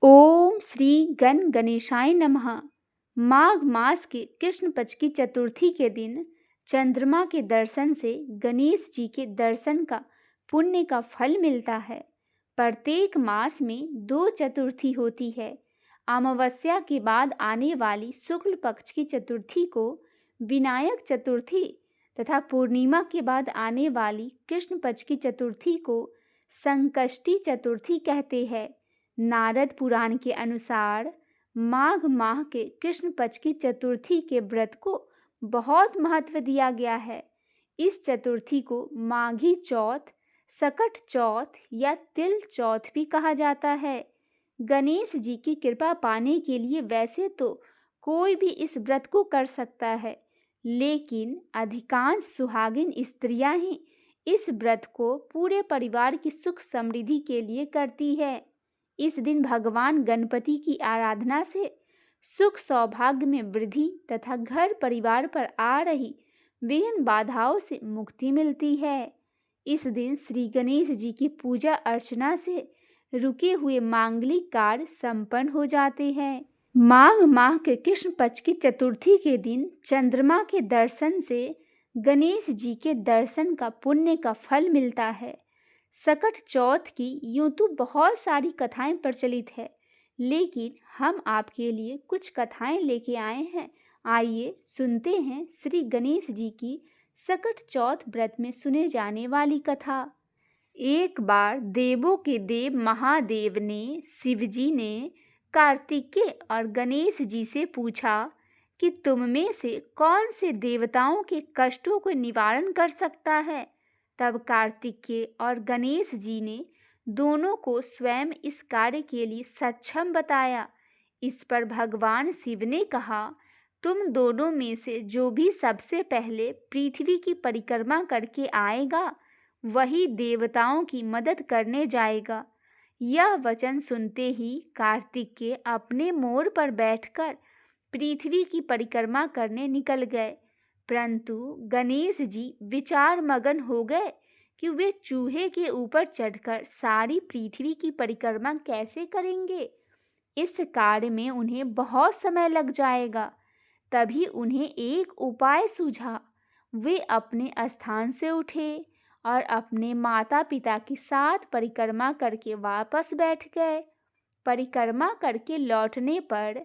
ओम श्री गण गणेशाय नमः। माघ मास के कृष्ण पक्ष की चतुर्थी के दिन चंद्रमा के दर्शन से गणेश जी के दर्शन का पुण्य का फल मिलता है। प्रत्येक मास में 2 चतुर्थी होती है। अमावस्या के बाद आने वाली शुक्ल पक्ष की चतुर्थी को विनायक चतुर्थी तथा पूर्णिमा के बाद आने वाली कृष्ण पक्ष की चतुर्थी को संकष्टी चतुर्थी कहते हैं। नारद पुराण के अनुसार माघ माह के कृष्ण पक्ष की चतुर्थी के व्रत को बहुत महत्व दिया गया है। इस चतुर्थी को माघी चौथ, सकट चौथ या तिल चौथ भी कहा जाता है। गणेश जी की कृपा पाने के लिए वैसे तो कोई भी इस व्रत को कर सकता है, लेकिन अधिकांश सुहागिन स्त्रियां ही इस व्रत को पूरे परिवार की सुख समृद्धि के लिए करती है। इस दिन भगवान गणपति की आराधना से सुख सौभाग्य में वृद्धि तथा घर परिवार पर आ रही विघ्न बाधाओं से मुक्ति मिलती है। इस दिन श्री गणेश जी की पूजा अर्चना से रुके हुए मांगलिक कार्य संपन्न हो जाते हैं। माघ माह के कृष्ण पक्ष की चतुर्थी के दिन चंद्रमा के दर्शन से गणेश जी के दर्शन का पुण्य का फल मिलता है। सकट चौथ की यूं तो बहुत सारी कथाएं प्रचलित है, लेकिन हम आपके लिए कुछ कथाएं लेके आए हैं। आइए सुनते हैं श्री गणेश जी की सकट चौथ व्रत में सुने जाने वाली कथा। एक बार देवों के देव महादेव ने शिवजी ने कार्तिकेय और गणेश जी से पूछा कि तुम में से कौन से देवताओं के कष्टों को निवारण कर सकता है। तब कार्तिकेय और गणेश जी ने दोनों को स्वयं इस कार्य के लिए सक्षम बताया। इस पर भगवान शिव ने कहा, तुम दोनों में से जो भी सबसे पहले पृथ्वी की परिक्रमा करके आएगा वही देवताओं की मदद करने जाएगा। यह वचन सुनते ही कार्तिकेय अपने मोर पर बैठकर पृथ्वी की परिक्रमा करने निकल गए, परंतु गणेश जी विचार मगन हो गए कि वे चूहे के ऊपर चढ़कर सारी पृथ्वी की परिक्रमा कैसे करेंगे। इस कार्य में उन्हें बहुत समय लग जाएगा। तभी उन्हें एक उपाय सूझा। वे अपने स्थान से उठे और अपने माता पिता के साथ परिक्रमा करके वापस बैठ गए। परिक्रमा करके लौटने पर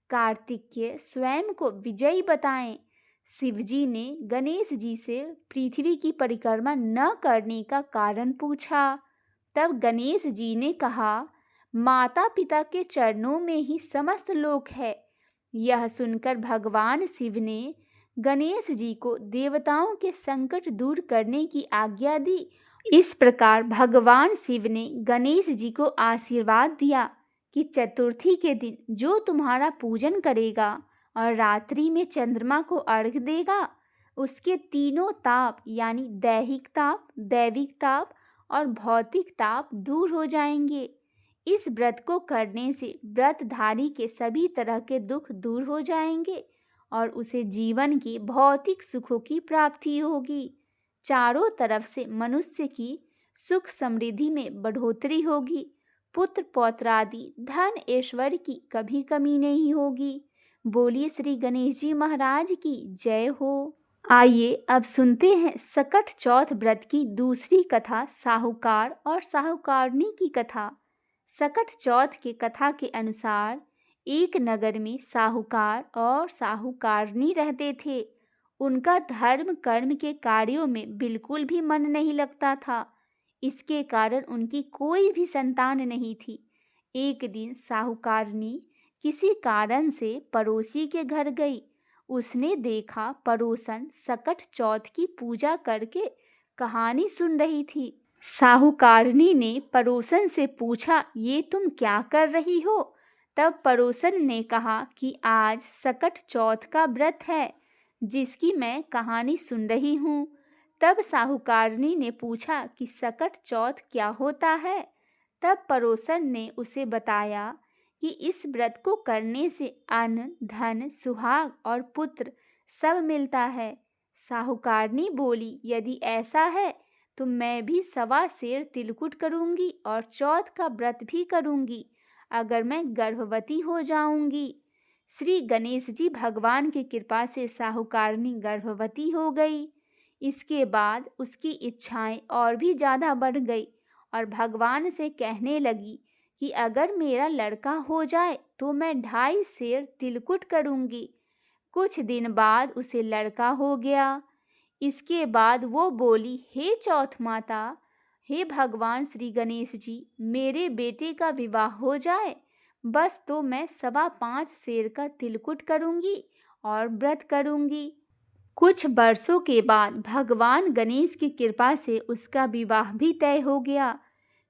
कार्तिकेय स्वयं को विजयी बताएं। शिवजी ने गणेश जी से पृथ्वी की परिक्रमा न करने का कारण पूछा। तब गणेश जी ने कहा, माता पिता के चरणों में ही समस्त लोक है। यह सुनकर भगवान शिव ने गणेश जी को देवताओं के संकट दूर करने की आज्ञा दी। इस प्रकार भगवान शिव ने गणेश जी को आशीर्वाद दिया कि चतुर्थी के दिन जो तुम्हारा पूजन करेगा और रात्रि में चंद्रमा को अर्घ्य देगा, उसके तीनों ताप यानी दैहिक ताप, दैविक ताप और भौतिक ताप दूर हो जाएंगे। इस व्रत को करने से व्रतधारी के सभी तरह के दुख दूर हो जाएंगे और उसे जीवन के भौतिक सुखों की प्राप्ति होगी। चारों तरफ से मनुष्य की सुख समृद्धि में बढ़ोतरी होगी। पुत्र पौत्र आदि धन ऐश्वर्य की कभी कमी नहीं होगी। बोलिए श्री गणेश जी महाराज की जय हो। आइए अब सुनते हैं सकट चौथ व्रत की दूसरी कथा, साहूकार और साहूकारनी की कथा। सकट चौथ के कथा के अनुसार एक नगर में साहूकार और साहूकारनी रहते थे। उनका धर्म कर्म के कार्यों में बिल्कुल भी मन नहीं लगता था। इसके कारण उनकी कोई भी संतान नहीं थी। एक दिन साहूकारनी किसी कारण से पड़ोसी के घर गई। उसने देखा पड़ोसन सकट चौथ की पूजा करके कहानी सुन रही थी। साहूकारनी ने पड़ोसन से पूछा, ये तुम क्या कर रही हो? तब पड़ोसन ने कहा कि आज सकट चौथ का व्रत है, जिसकी मैं कहानी सुन रही हूँ। तब साहूकारनी ने पूछा कि सकट चौथ क्या होता है? तब पड़ोसन ने उसे बताया कि इस व्रत को करने से अन्न, धन, सुहाग और पुत्र सब मिलता है। साहूकारनी बोली, यदि ऐसा है तो मैं भी 1.25 सेर तिलकुट करूंगी और चौथ का व्रत भी करूंगी। अगर मैं गर्भवती हो जाऊंगी। श्री गणेश जी भगवान की कृपा से साहूकारनी गर्भवती हो गई। इसके बाद उसकी इच्छाएं और भी ज़्यादा बढ़ गई और भगवान से कहने लगी कि अगर मेरा लड़का हो जाए तो मैं 2.5 सेर तिलकुट करूंगी। कुछ दिन बाद उसे लड़का हो गया। इसके बाद वो बोली, हे चौथ माता, हे भगवान श्री गणेश जी, मेरे बेटे का विवाह हो जाए बस, तो मैं 5.25 सेर का तिलकुट करूंगी और व्रत करूंगी। कुछ वर्षों के बाद भगवान गणेश की कृपा से उसका विवाह भी तय हो गया।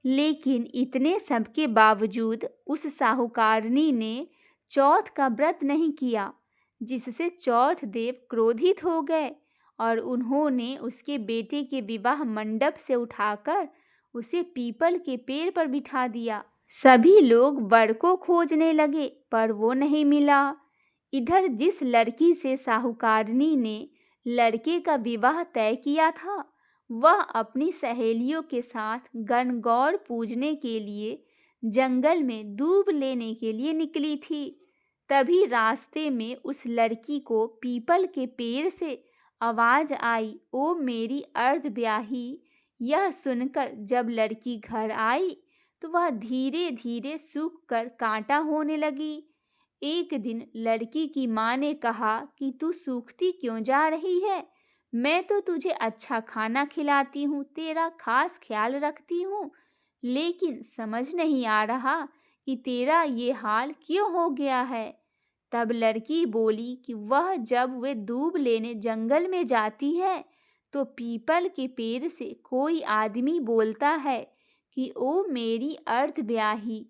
लेकिन इतने सब के बावजूद उस साहूकारनी ने चौथ का व्रत नहीं किया, जिससे चौथ देव क्रोधित हो गए और उन्होंने उसके बेटे के विवाह मंडप से उठाकर उसे पीपल के पेड़ पर बिठा दिया। सभी लोग वर को खोजने लगे पर वो नहीं मिला। इधर जिस लड़की से साहूकारनी ने लड़के का विवाह तय किया था, वह अपनी सहेलियों के साथ गणगौर पूजने के लिए जंगल में दूब लेने के लिए निकली थी। तभी रास्ते में उस लड़की को पीपल के पेड़ से आवाज आई, ओ मेरी अर्धब्याही। यह सुनकर जब लड़की घर आई तो वह धीरे धीरे सूख कर कांटा होने लगी। एक दिन लड़की की माँ ने कहा कि तू सूखती क्यों जा रही है? मैं तो तुझे अच्छा खाना खिलाती हूँ, तेरा खास ख्याल रखती हूँ, लेकिन समझ नहीं आ रहा कि तेरा ये हाल क्यों हो गया है। तब लड़की बोली कि वह जब वे दूब लेने जंगल में जाती है तो पीपल के पेड़ से कोई आदमी बोलता है कि ओ मेरी अर्धब्याही।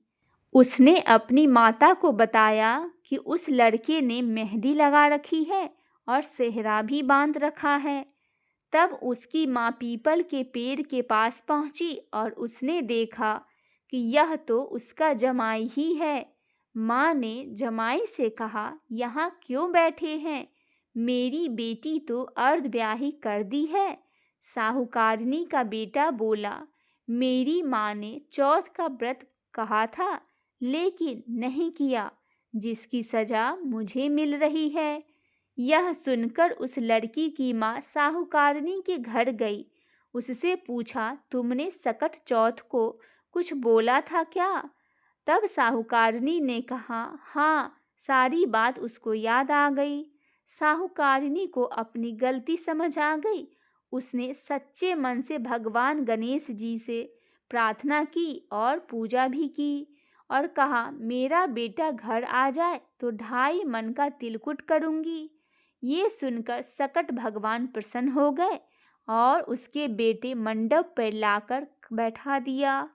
उसने अपनी माता को बताया कि उस लड़के ने मेहंदी लगा रखी है और सेहरा भी बांध रखा है। तब उसकी माँ पीपल के पेड़ के पास पहुंची और उसने देखा कि यह तो उसका जमाई ही है। माँ ने जमाई से कहा, यहाँ क्यों बैठे हैं? मेरी बेटी तो अर्धब्याही कर दी है। साहूकारनी का बेटा बोला, मेरी माँ ने चौथ का व्रत कहा था लेकिन नहीं किया, जिसकी सजा मुझे मिल रही है। यह सुनकर उस लड़की की माँ साहूकारनी के घर गई। उससे पूछा, तुमने सकट चौथ को कुछ बोला था क्या? तब साहूकारनी ने कहा, हाँ, सारी बात उसको याद आ गई। साहूकारनी को अपनी गलती समझ आ गई। उसने सच्चे मन से भगवान गणेश जी से प्रार्थना की और पूजा भी की और कहा, मेरा बेटा घर आ जाए तो 2.5 मन का तिलकुट करूंगी। ये सुनकर सकट भगवान प्रसन्न हो गए और उसके बेटे मंडप पर लाकर बैठा दिया।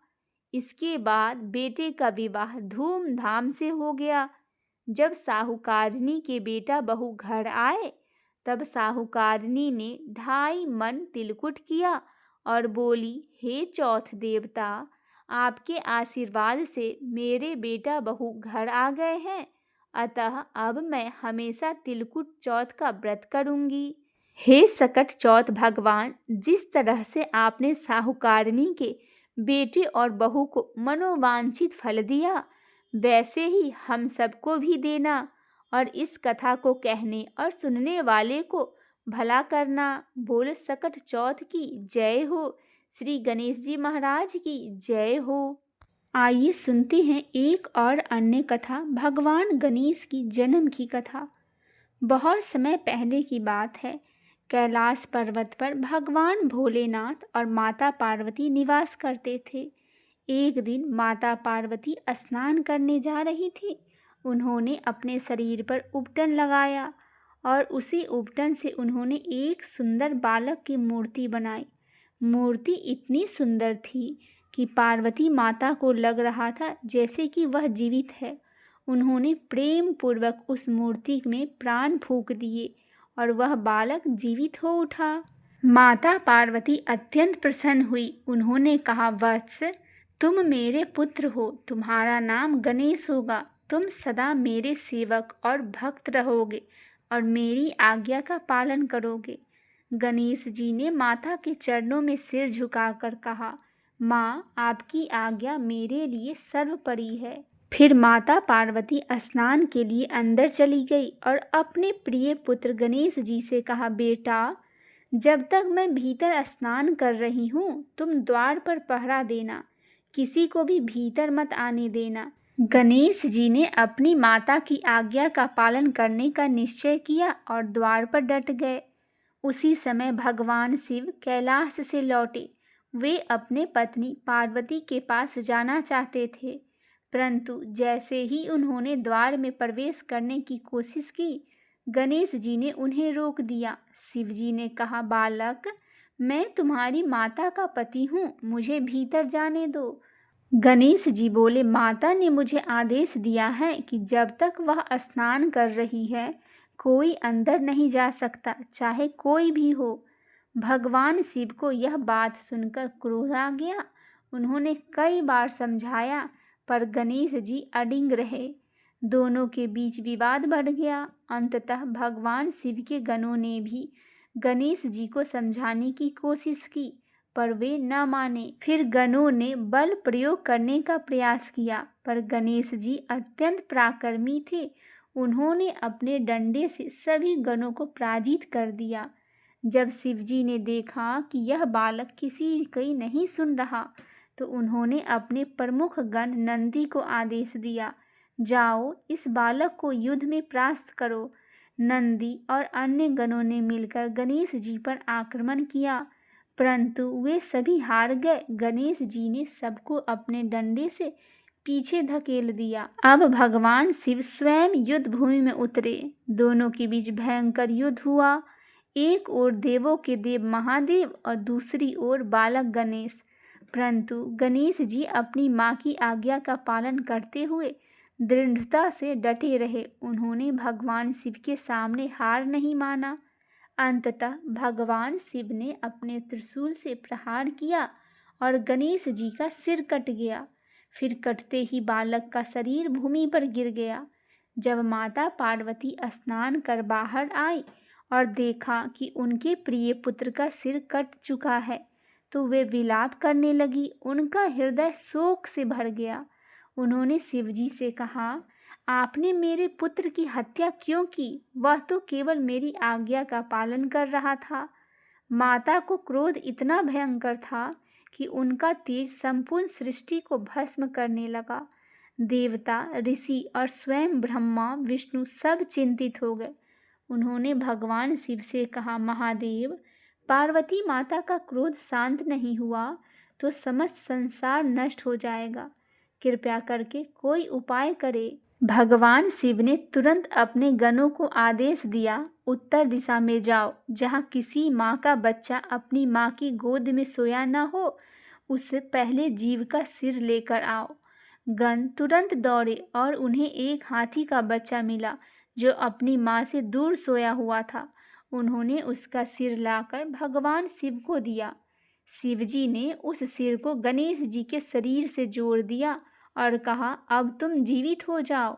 इसके बाद बेटे का विवाह धूमधाम से हो गया। जब साहूकारनी के बेटा बहू घर आए तब साहूकारनी ने 2.5 मन तिलकुट किया और बोली, हे चौथ देवता, आपके आशीर्वाद से मेरे बेटा बहू घर आ गए हैं, अतः अब मैं हमेशा तिलकुट चौथ का व्रत करूंगी। हे सकट चौथ भगवान, जिस तरह से आपने साहूकारनी के बेटे और बहू को मनोवांछित फल दिया, वैसे ही हम सबको भी देना और इस कथा को कहने और सुनने वाले को भला करना। बोल सकट चौथ की जय हो। श्री गणेश जी महाराज की जय हो। आइए सुनते हैं एक और अन्य कथा, भगवान गणेश की जन्म की कथा। बहुत समय पहले की बात है। कैलाश पर्वत पर भगवान भोलेनाथ और माता पार्वती निवास करते थे। एक दिन माता पार्वती स्नान करने जा रही थी। उन्होंने अपने शरीर पर उपटन लगाया और उसी उपटन से उन्होंने एक सुंदर बालक की मूर्ति बनाई। मूर्ति इतनी सुंदर थी कि पार्वती माता को लग रहा था जैसे कि वह जीवित है। उन्होंने प्रेम पूर्वक उस मूर्ति में प्राण फूंक दिए और वह बालक जीवित हो उठा। माता पार्वती अत्यंत प्रसन्न हुई। उन्होंने कहा, वत्स, तुम मेरे पुत्र हो, तुम्हारा नाम गणेश होगा। तुम सदा मेरे सेवक और भक्त रहोगे और मेरी आज्ञा का पालन करोगे। गणेश जी ने माता के चरणों में सिर झुकाकर कहा, माँ, आपकी आज्ञा मेरे लिए सर्वोपरि है। फिर माता पार्वती स्नान के लिए अंदर चली गई और अपने प्रिय पुत्र गणेश जी से कहा, बेटा, जब तक मैं भीतर स्नान कर रही हूँ तुम द्वार पर पहरा देना, किसी को भी भीतर मत आने देना। गणेश जी ने अपनी माता की आज्ञा का पालन करने का निश्चय किया और द्वार पर डट गए। उसी समय भगवान शिव कैलाश से लौटे। वे अपने पत्नी पार्वती के पास जाना चाहते थे, परंतु जैसे ही उन्होंने द्वार में प्रवेश करने की कोशिश की, गणेश जी ने उन्हें रोक दिया। शिव जी ने कहा, बालक, मैं तुम्हारी माता का पति हूँ, मुझे भीतर जाने दो। गणेश जी बोले, माता ने मुझे आदेश दिया है कि जब तक वह स्नान कर रही है कोई अंदर नहीं जा सकता, चाहे कोई भी हो। भगवान शिव को यह बात सुनकर क्रोध आ गया। उन्होंने कई बार समझाया पर गणेश जी अडिग रहे। दोनों के बीच विवाद बढ़ गया। अंततः भगवान शिव के गणों ने भी गणेश जी को समझाने की कोशिश की पर वे न माने। फिर गणों ने बल प्रयोग करने का प्रयास किया पर गणेश जी अत्यंत पराक्रमी थे। उन्होंने अपने डंडे से सभी गणों को पराजित कर दिया। जब शिवजी ने देखा कि यह बालक किसी की नहीं सुन रहा तो उन्होंने अपने प्रमुख गण नंदी को आदेश दिया, जाओ इस बालक को युद्ध में परास्त करो। नंदी और अन्य गणों ने मिलकर गणेश जी पर आक्रमण किया परंतु वे सभी हार गए। गणेश जी ने सबको अपने डंडे से पीछे धकेल दिया। अब भगवान शिव स्वयं युद्ध भूमि में उतरे। दोनों के बीच भयंकर युद्ध हुआ। एक ओर देवों के देव महादेव और दूसरी ओर बालक गणेश। परंतु गणेश जी अपनी माँ की आज्ञा का पालन करते हुए दृढ़ता से डटे रहे। उन्होंने भगवान शिव के सामने हार नहीं माना। अंततः भगवान शिव ने अपने त्रिशूल से प्रहार किया और गणेश जी का सिर कट गया। फिर कटते ही बालक का शरीर भूमि पर गिर गया। जब माता पार्वती स्नान कर बाहर आई और देखा कि उनके प्रिय पुत्र का सिर कट चुका है तो वे विलाप करने लगी। उनका हृदय शोक से भर गया। उन्होंने शिवजी से कहा, आपने मेरे पुत्र की हत्या क्यों की? वह तो केवल मेरी आज्ञा का पालन कर रहा था। माता को क्रोध इतना भयंकर था कि उनका तेज संपूर्ण सृष्टि को भस्म करने लगा। देवता, ऋषि और स्वयं ब्रह्मा विष्णु सब चिंतित हो गए। उन्होंने भगवान शिव से कहा, महादेव, पार्वती माता का क्रोध शांत नहीं हुआ तो समस्त संसार नष्ट हो जाएगा। कृपया करके कोई उपाय करे। भगवान शिव ने तुरंत अपने गणों को आदेश दिया, उत्तर दिशा में जाओ, जहाँ किसी माँ का बच्चा अपनी माँ की गोद में सोया न हो, उससे पहले जीव का सिर लेकर आओ। गण तुरंत दौड़े और उन्हें एक हाथी का बच्चा मिला जो अपनी माँ से दूर सोया हुआ था। उन्होंने उसका सिर लाकर भगवान शिव को दिया। शिवजी ने उस सिर को गणेश जी के शरीर से जोड़ दिया और कहा, अब तुम जीवित हो जाओ।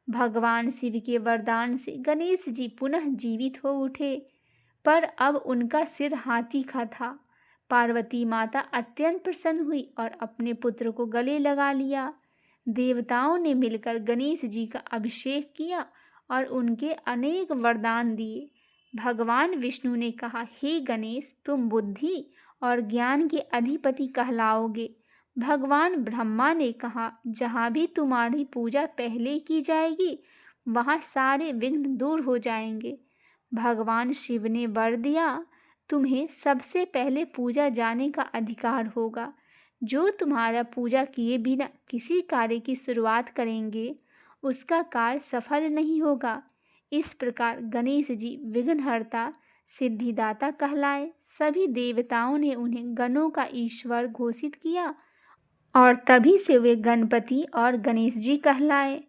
भगवान शिव के वरदान से गणेश जी पुनः जीवित हो उठे, पर अब उनका सिर हाथी का था। पार्वती माता अत्यंत प्रसन्न हुई और अपने पुत्र को गले लगा लिया। देवताओं ने मिलकर गणेश जी का अभिषेक किया और उनके अनेक वरदान दिए। भगवान विष्णु ने कहा, हे गणेश, तुम बुद्धि और ज्ञान के अधिपति कहलाओगे। भगवान ब्रह्मा ने कहा, जहाँ भी तुम्हारी पूजा पहले की जाएगी वहाँ सारे विघ्न दूर हो जाएंगे। भगवान शिव ने वर दिया, तुम्हें सबसे पहले पूजा जाने का अधिकार होगा। जो तुम्हारा पूजा किए बिना किसी कार्य की शुरुआत करेंगे उसका कार्य सफल नहीं होगा। इस प्रकार गणेश जी विघ्नहर्ता, सिद्धिदाता कहलाए। सभी देवताओं ने उन्हें गणों का ईश्वर घोषित किया और तभी से वे गणपति और गणेश जी कहलाए।